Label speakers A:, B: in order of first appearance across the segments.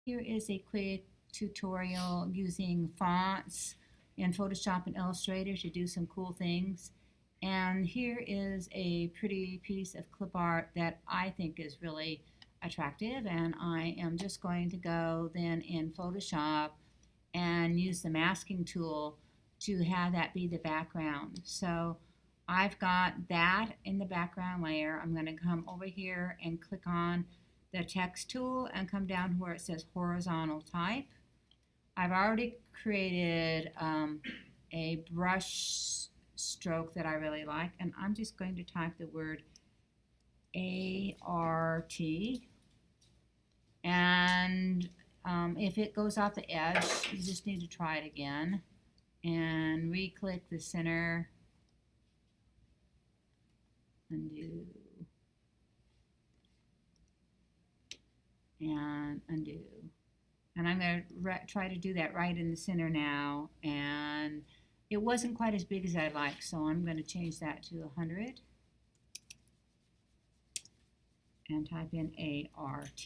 A: Here is a quick tutorial using fonts in Photoshop and Illustrator to do some cool things. And here is a pretty piece of clip art that I think is really attractive, and I am just going to go then in Photoshop and use the masking tool to have that be the background. So I've got that in the background layer. I'm going to come over here and click on the text tool and come down where it says horizontal type. I've already created a brush stroke that I really like, and I'm just going to type the word ART, and if it goes off the edge, you just need to try it again and re-click the center, undo, and undo. And I'm going to try to do that right in the center now, and it wasn't quite as big as I'd like, so I'm going to change that to 100 and type in ART.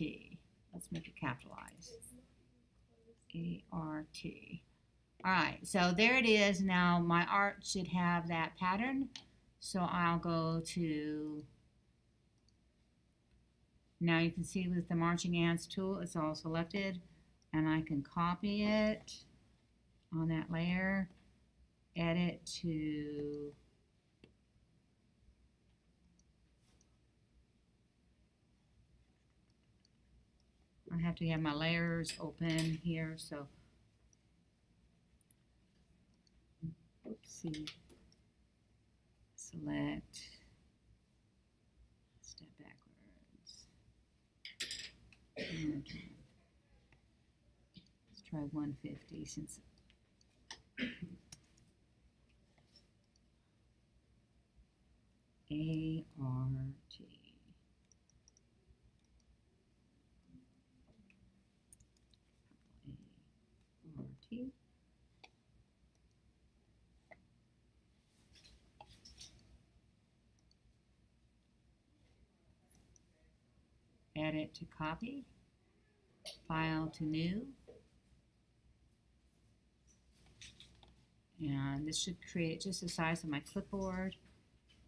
A: Let's make it capitalized. ART. Alright, so there it is. Now my art should have that pattern. So I'll go to, now you can see with the marching ants tool, it's all selected, and I can copy it on that layer, edit to I have to have my layers open here, so oopsie. Select, step backwards. And let's try 150 since ART. ART. Edit to copy, file to new, and this should create just the size of my clipboard,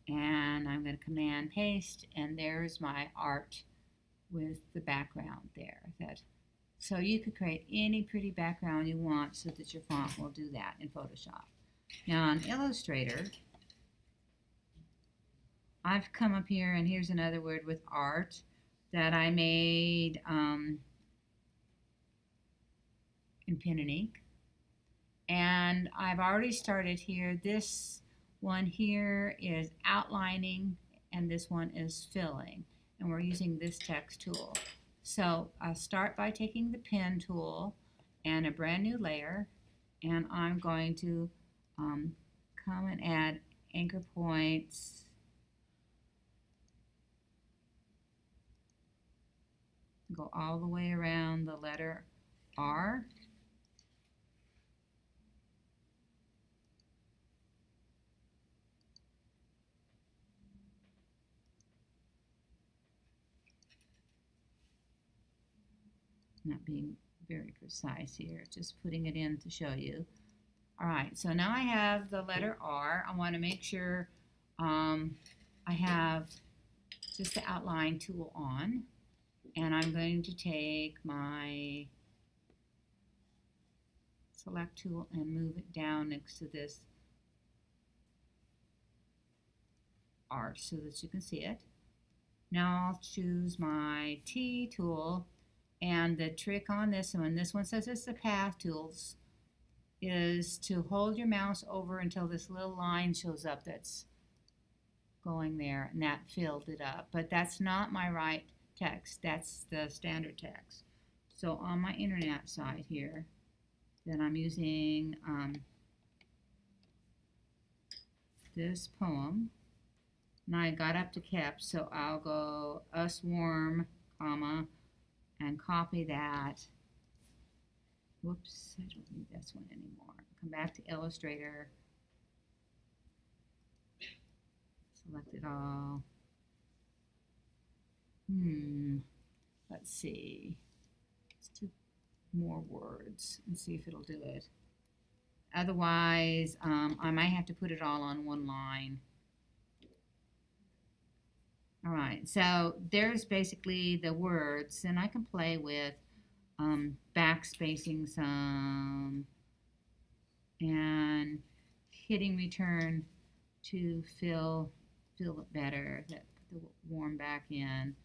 A: and I'm going to command paste, and there's my art with the background there. So you could create any pretty background you want so that your font will do that in Photoshop. Now on Illustrator, I've come up here, and here's another word with art that I made in pen and ink. And I've already started here. This one here is outlining, and this one is filling. And we're using this text tool. So I'll start by taking the pen tool and a brand new layer, and I'm going to come and add anchor points. Go all the way around the letter R. Not being very precise here, just putting it in to show you. Alright, so now I have the letter R. I want to make sure I have just the outline tool on. And I'm going to take my select tool and move it down next to this R so that you can see it. Now I'll choose my T tool, and the trick on this one says it's the path tools, is to hold your mouse over until this little line shows up that's going there, and that filled it up. But that's not my right text, that's the standard text. So on my internet side here, then I'm using this poem, and I got up to kept, so I'll go us warm, comma, and copy that. Whoops, I don't need this one anymore. Come back to Illustrator, select it all. Let's see. It's too more words and see if it'll do it. Otherwise, I might have to put it all on one line. All right, so there's basically the words, and I can play with backspacing some and hitting return to fill it better. Put the warm back in.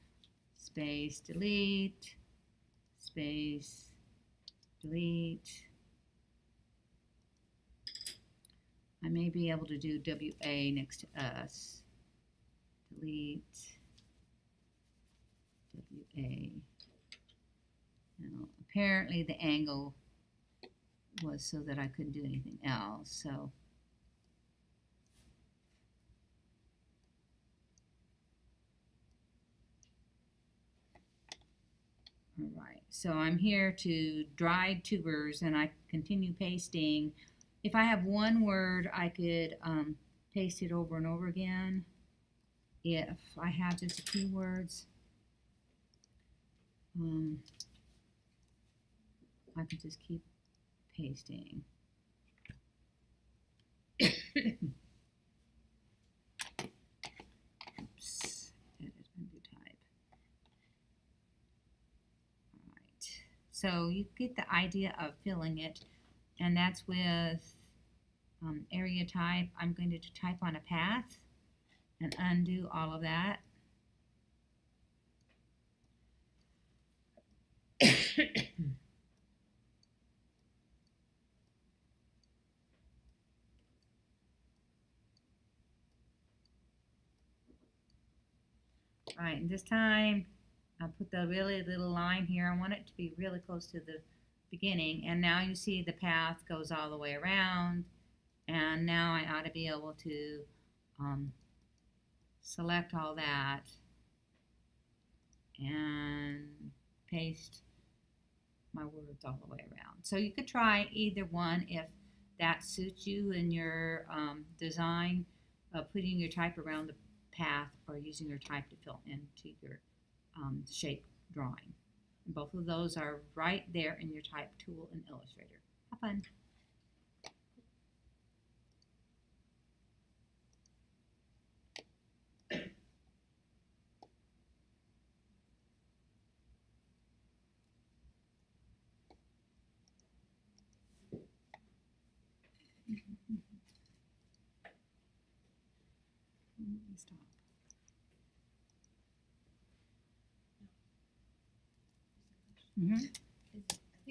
A: Space, delete, space, delete. I may be able to do WA next to us. Delete, WA. Now, apparently the angle was so that I couldn't do anything else. So all right, so I'm here to dried tubers, and I continue pasting. If I have one word, I could paste it over and over again. If I have just a few words, I can just keep pasting. Oops, edit, undo type. All right, so you get the idea of filling it, and that's with area type. I'm going to type on a path and undo all of that. All right, and this time I'll put the really little line here. I want it to be really close to the beginning, and now you see the path goes all the way around, and now I ought to be able to select all that and paste my words all the way around. So you could try either one if that suits you in your design of putting your type around the path or using your type to fill into your shape drawing. And both of those are right there in your type tool in Illustrator. Have fun. Stop. Mm-hmm.